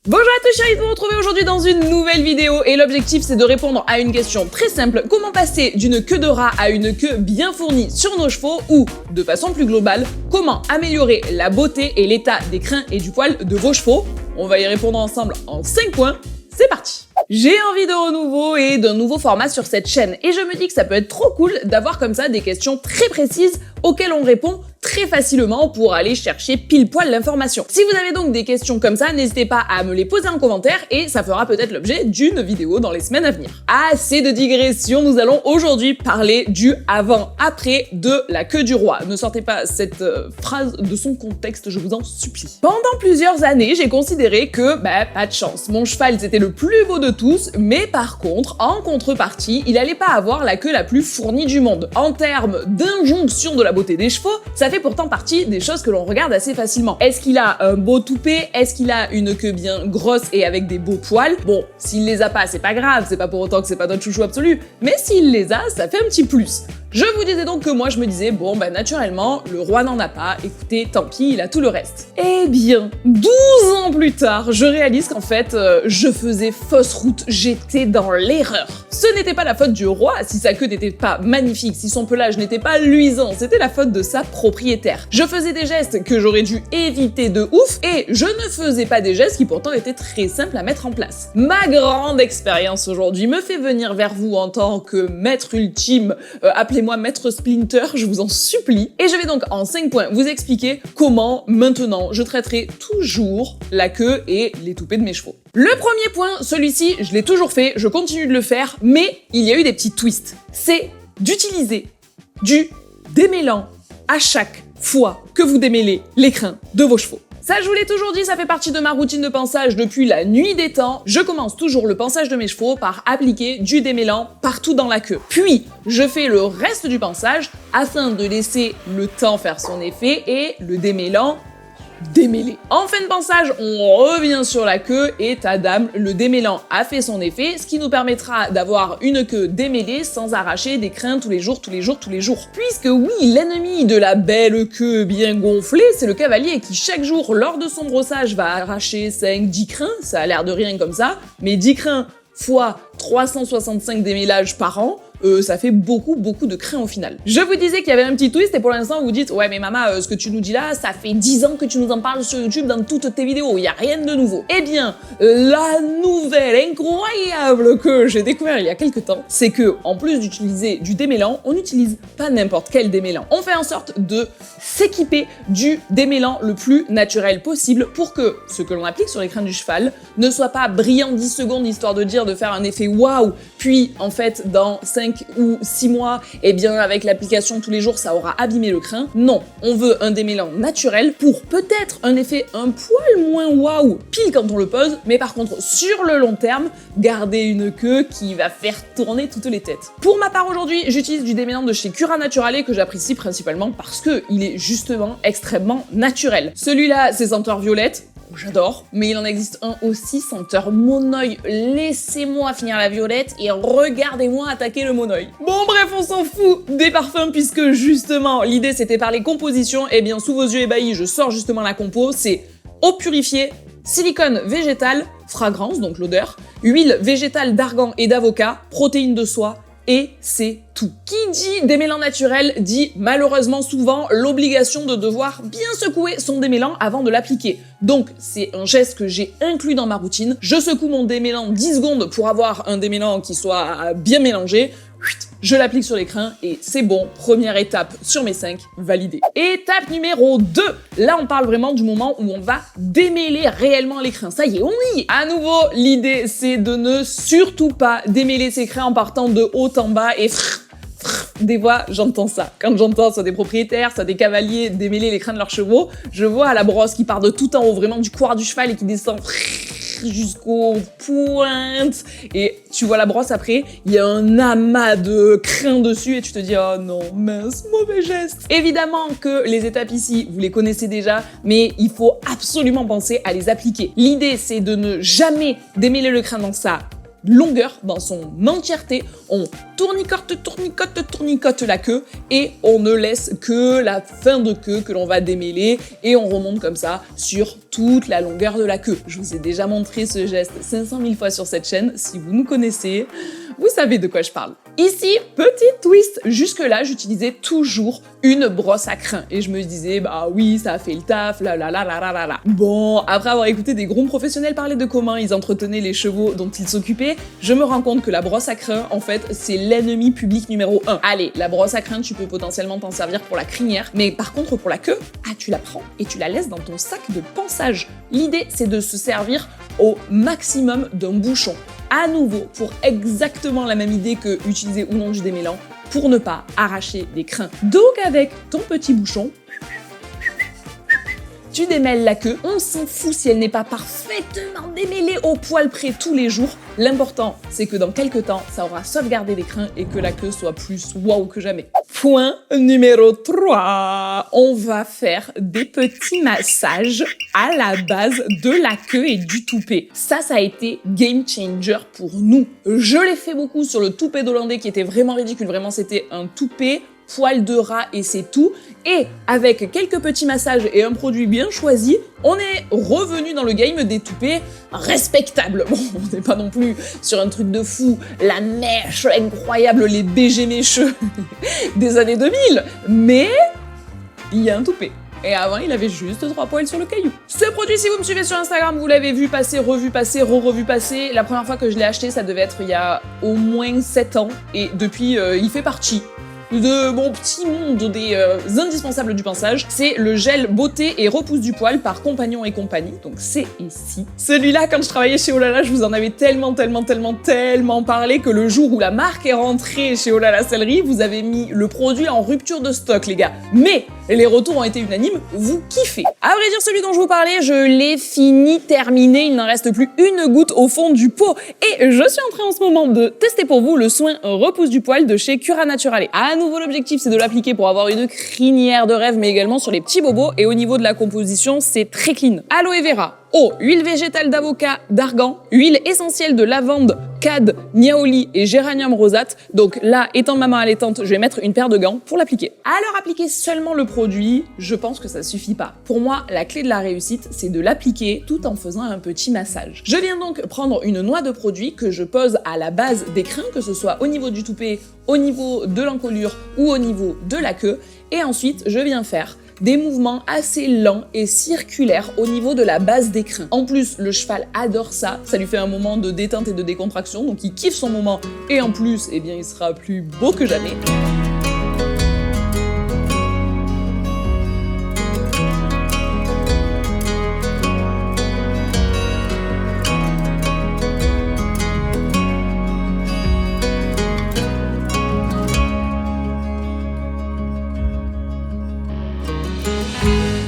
Bonjour à tous, chéris, de vous retrouver aujourd'hui dans une nouvelle vidéo et l'objectif c'est de répondre à une question très simple. Comment passer d'une queue de rat à une queue bien fournie sur nos chevaux ou, de façon plus globale, comment améliorer la beauté et l'état des crins et du poil de vos chevaux? On va y répondre ensemble en 5 points, c'est parti! J'ai envie de renouveau et d'un nouveau format sur cette chaîne et je me dis que ça peut être trop cool d'avoir comme ça des questions très précises auxquelles on répond très facilement pour aller chercher pile poil l'information. Si vous avez donc des questions comme ça, n'hésitez pas à me les poser en commentaire et ça fera peut-être l'objet d'une vidéo dans les semaines à venir. Assez de digression, nous allons aujourd'hui parler du avant-après de la queue du roi. Ne sortez pas cette phrase de son contexte, je vous en supplie. Pendant plusieurs années, j'ai considéré que, pas de chance, mon cheval c'était le plus beau de tous, mais par contre, en contrepartie, il allait pas avoir la queue la plus fournie du monde. En termes d'injonction de la beauté des chevaux, ça fait pourtant partie des choses que l'on regarde assez facilement. Est-ce qu'il a un beau toupet? Est-ce qu'il a une queue bien grosse et avec des beaux poils? Bon, s'il les a pas, c'est pas grave, c'est pas pour autant que c'est pas notre chouchou absolu, mais s'il les a, ça fait un petit plus. Je vous disais donc que moi je me disais, bon naturellement, le roi n'en a pas, écoutez, tant pis, il a tout le reste. Eh bien, 12 ans plus tard, je réalise qu'en fait, je faisais fausse route, j'étais dans l'erreur. Ce n'était pas la faute du roi si sa queue n'était pas magnifique, si son pelage n'était pas luisant, c'était la faute de sa propriétaire. Je faisais des gestes que j'aurais dû éviter de ouf et je ne faisais pas des gestes qui pourtant étaient très simples à mettre en place. Ma grande expérience aujourd'hui me fait venir vers vous en tant que maître ultime, appelez-moi maître Splinter, je vous en supplie. Et je vais donc en 5 points vous expliquer comment maintenant je traiterai toujours la queue et les toupets de mes chevaux. Le premier point, celui-ci, je l'ai toujours fait, je continue de le faire, mais il y a eu des petits twists. C'est d'utiliser du démêlant à chaque fois que vous démêlez les crins de vos chevaux. Ça, je vous l'ai toujours dit, ça fait partie de ma routine de pansage depuis la nuit des temps. Je commence toujours le pansage de mes chevaux par appliquer du démêlant partout dans la queue. Puis, je fais le reste du pansage afin de laisser le temps faire son effet et le démêlant démêler. En fin de pansage, on revient sur la queue et tadam, le démêlant a fait son effet, ce qui nous permettra d'avoir une queue démêlée sans arracher des crins tous les jours. Puisque oui, l'ennemi de la belle queue bien gonflée, c'est le cavalier qui chaque jour, lors de son brossage, va arracher 5-10 crins, ça a l'air de rien comme ça, mais 10 crins fois 365 démêlages par an, ça fait beaucoup de crins au final. Je vous disais qu'il y avait un petit twist et pour l'instant vous vous dites « Ouais mais maman, ce que tu nous dis là, ça fait 10 ans que tu nous en parles sur YouTube dans toutes tes vidéos, il y a rien de nouveau. » Eh bien, la nouvelle incroyable que j'ai découvert il y a quelques temps, c'est que en plus d'utiliser du démêlant, on n'utilise pas n'importe quel démêlant. On fait en sorte de s'équiper du démêlant le plus naturel possible pour que ce que l'on applique sur les crins du cheval ne soit pas brillant 10 secondes histoire de dire de faire un effet waouh, puis en fait dans 5 ou 6 mois, eh bien avec l'application tous les jours ça aura abîmé le crin. Non, on veut un démêlant naturel pour peut-être un effet un poil moins waouh pile quand on le pose, mais par contre sur le long terme, garder une queue qui va faire tourner toutes les têtes. Pour ma part aujourd'hui, j'utilise du démêlant de chez Cura Naturale que j'apprécie principalement parce que il est justement extrêmement naturel. Celui-là, c'est senteur violette. J'adore, mais il en existe un aussi senteur monoeil. Laissez-moi finir la violette et regardez-moi attaquer le monoeil. Bon bref, on s'en fout des parfums puisque justement l'idée c'était parler composition. Et bien sous vos yeux ébahis, je sors justement la compo, c'est eau purifiée, silicone végétal, fragrance donc l'odeur, huile végétale d'argan et d'avocat, protéines de soie, et c'est tout. Qui dit démêlant naturel dit malheureusement souvent l'obligation de devoir bien secouer son démêlant avant de l'appliquer. Donc c'est un geste que j'ai inclus dans ma routine. Je secoue mon démêlant 10 secondes pour avoir un démêlant qui soit bien mélangé. Je l'applique sur les crins et c'est bon, première étape sur mes 5, validé. Étape numéro 2, là on parle vraiment du moment où on va démêler réellement les crins. Ça y est, on y est. À nouveau, l'idée c'est de ne surtout pas démêler ses crins en partant de haut en bas et des fois, j'entends ça. Quand j'entends soit des propriétaires, soit des cavaliers démêler les crins de leurs chevaux, je vois la brosse qui part de tout en haut, vraiment du couard du cheval et qui descend jusqu'aux pointes. Et tu vois la brosse après, il y a un amas de crins dessus et tu te dis « Oh non, mince, mauvais geste !» Évidemment que les étapes ici, vous les connaissez déjà, mais il faut absolument penser à les appliquer. L'idée, c'est de ne jamais démêler le crin dans sa longueur, dans son entièreté. On tournicote la queue et on ne laisse que la fin de queue que l'on va démêler et on remonte comme ça sur toute la longueur de la queue. Je vous ai déjà montré ce geste 500 000 fois sur cette chaîne. Si vous nous connaissez, vous savez de quoi je parle. Ici, petit twist, jusque-là, j'utilisais toujours une brosse à crin. Et je me disais, bah oui, ça a fait le taf, la. Bon, après avoir écouté des gros professionnels parler de comment ils entretenaient les chevaux dont ils s'occupaient, je me rends compte que la brosse à crin, en fait, c'est l'ennemi public numéro 1. Allez, la brosse à crin, tu peux potentiellement t'en servir pour la crinière, mais par contre, pour la queue, tu la prends et tu la laisses dans ton sac de pansage. L'idée, c'est de se servir au maximum d'un bouchon. À nouveau, pour exactement la même idée que utiliser ou non du démêlant, pour ne pas arracher des crins. Donc avec ton petit bouchon, tu démêles la queue, on s'en fout si elle n'est pas parfaitement démêlée au poil près tous les jours. L'important, c'est que dans quelques temps, ça aura sauvegardé les crins et que la queue soit plus waouh que jamais. Point numéro 3, on va faire des petits massages à la base de la queue et du toupet. Ça a été game changer pour nous. Je l'ai fait beaucoup sur le toupet d'Hollandais qui était vraiment ridicule, vraiment c'était un toupet poil de rat et c'est tout. Et avec quelques petits massages et un produit bien choisi, on est revenu dans le game des toupets respectables. Bon, on n'est pas non plus sur un truc de fou, la mèche incroyable, les BG mécheux des années 2000, mais il y a un toupet. Et avant, il avait juste 3 poils sur le caillou. Ce produit, si vous me suivez sur Instagram, vous l'avez vu passer, revu passer, re-revu passer. La première fois que je l'ai acheté, ça devait être il y a au moins 7 ans. Et depuis, il fait partie de mon petit monde des indispensables du pinçage. C'est le gel beauté et repousse du poil par Compagnon et compagnie, donc c'est ici. Celui-là, quand je travaillais chez Olala, je vous en avais tellement parlé que le jour où la marque est rentrée chez Olala Sellerie, vous avez mis le produit en rupture de stock, les gars. Mais les retours ont été unanimes, vous kiffez. À vrai dire, celui dont je vous parlais, je l'ai fini, terminé, il n'en reste plus une goutte au fond du pot. Et je suis en train en ce moment de tester pour vous le soin repousse du poil de chez Cura Naturale. À nouveau, l'objectif, c'est de l'appliquer pour avoir une crinière de rêve, mais également sur les petits bobos. Et au niveau de la composition, c'est très clean. Aloe vera, eau, huile végétale d'avocat, d'argan, huile essentielle de lavande, cad, niaouli et géranium rosate. Donc là, étant maman allaitante, je vais mettre une paire de gants pour l'appliquer. Alors appliquer seulement le produit, je pense que ça suffit pas. Pour moi, la clé de la réussite, c'est de l'appliquer tout en faisant un petit massage. Je viens donc prendre une noix de produit que je pose à la base des crins, que ce soit au niveau du toupet, au niveau de l'encolure ou au niveau de la queue. Et ensuite, je viens faire des mouvements assez lents et circulaires au niveau de la base des crins. En plus, le cheval adore ça, ça lui fait un moment de détente et de décontraction, donc il kiffe son moment, et en plus, eh bien, il sera plus beau que jamais.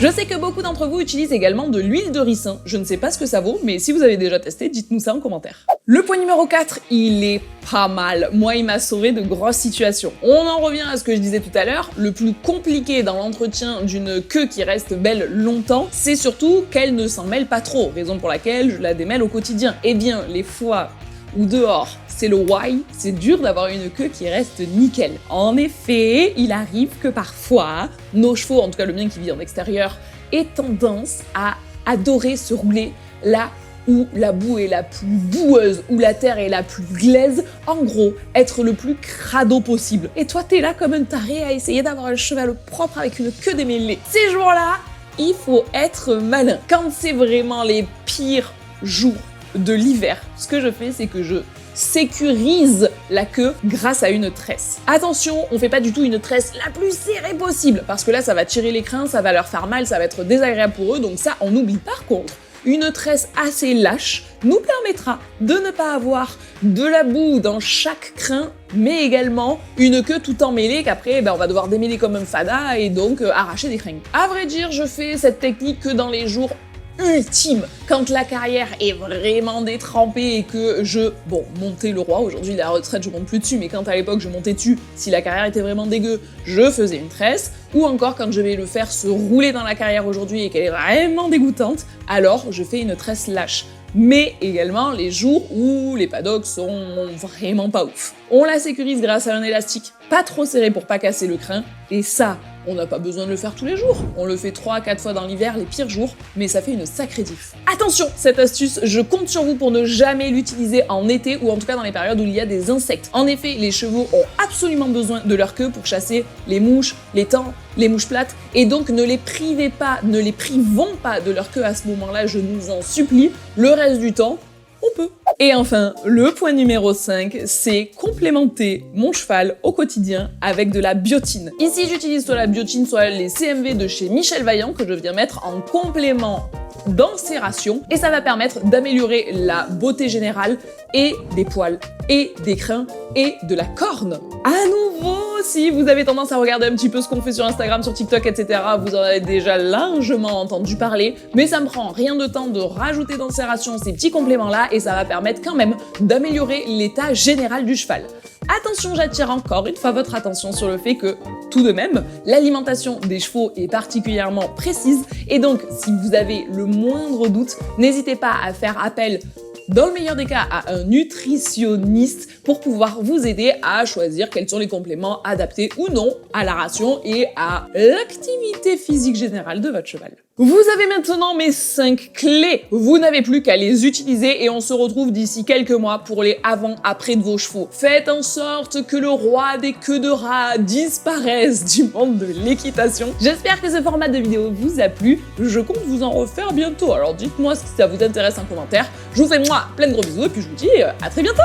Je sais que beaucoup d'entre vous utilisent également de l'huile de ricin. Je ne sais pas ce que ça vaut, mais si vous avez déjà testé, dites-nous ça en commentaire. Le point numéro 4, il est pas mal. Moi, il m'a sauvé de grosses situations. On en revient à ce que je disais tout à l'heure. Le plus compliqué dans l'entretien d'une queue qui reste belle longtemps, c'est surtout qu'elle ne s'en mêle pas trop, raison pour laquelle je la démêle au quotidien. Eh bien, les fois où dehors, c'est le why, c'est dur d'avoir une queue qui reste nickel. En effet, il arrive que parfois, nos chevaux, en tout cas le mien qui vit en extérieur, aient tendance à adorer se rouler là où la boue est la plus boueuse, où la terre est la plus glaise, en gros, être le plus crado possible. Et toi, t'es là comme un taré à essayer d'avoir un cheval propre avec une queue démêlée. Ces jours-là, il faut être malin. Quand c'est vraiment les pires jours de l'hiver, ce que je fais, c'est que je sécurise la queue grâce à une tresse. Attention, on fait pas du tout une tresse la plus serrée possible, parce que là, ça va tirer les crins, ça va leur faire mal, ça va être désagréable pour eux, donc ça, on oublie. Par contre, une tresse assez lâche nous permettra de ne pas avoir de la boue dans chaque crin, mais également une queue tout emmêlée qu'après, on va devoir démêler comme un fada et donc arracher des crins. À vrai dire, je fais cette technique que dans les jours ultime, quand la carrière est vraiment détrempée et que monter le roi, aujourd'hui la retraite je monte plus dessus, mais quand à l'époque je montais dessus, si la carrière était vraiment dégueu, je faisais une tresse, ou encore quand je vais le faire se rouler dans la carrière aujourd'hui et qu'elle est vraiment dégoûtante, alors je fais une tresse lâche. mais également les jours où les paddocks sont vraiment pas ouf. On la sécurise grâce à un élastique pas trop serré pour pas casser le crin, et ça, on n'a pas besoin de le faire tous les jours. On le fait 3 à 4 fois dans l'hiver, les pires jours, mais ça fait une sacrée diff. Attention, cette astuce, je compte sur vous pour ne jamais l'utiliser en été ou en tout cas dans les périodes où il y a des insectes. En effet, les chevaux ont absolument besoin de leur queue pour chasser les mouches, les tans, les mouches plates, et donc ne les privez pas, ne les privons pas de leur queue à ce moment-là, je vous en supplie. Le reste du temps, on peut. Et enfin, le point numéro 5, c'est complémenter mon cheval au quotidien avec de la biotine. Ici, j'utilise soit la biotine, soit les CMV de chez Michel Vaillant que je viens mettre en complément dans ces rations, et ça va permettre d'améliorer la beauté générale et des poils, et des crins, et de la corne. À nouveau, si vous avez tendance à regarder un petit peu ce qu'on fait sur Instagram, sur TikTok, etc., vous en avez déjà largement entendu parler, mais ça me prend rien de temps de rajouter dans ces rations ces petits compléments-là, et ça va permettre quand même d'améliorer l'état général du cheval. Attention, j'attire encore une fois votre attention sur le fait que, tout de même, l'alimentation des chevaux est particulièrement précise, et donc, si vous avez le moindre doute, n'hésitez pas à faire appel, dans le meilleur des cas, à un nutritionniste pour pouvoir vous aider à choisir quels sont les compléments adaptés ou non à la ration et à l'activité physique générale de votre cheval. Vous avez maintenant mes 5 clés. Vous n'avez plus qu'à les utiliser et on se retrouve d'ici quelques mois pour les avant-après de vos chevaux. Faites en sorte que le roi des queues de rat disparaisse du monde de l'équitation. J'espère que ce format de vidéo vous a plu. Je compte vous en refaire bientôt. Alors dites-moi si ça vous intéresse en commentaire. Je vous fais plein de gros bisous et puis je vous dis à très bientôt.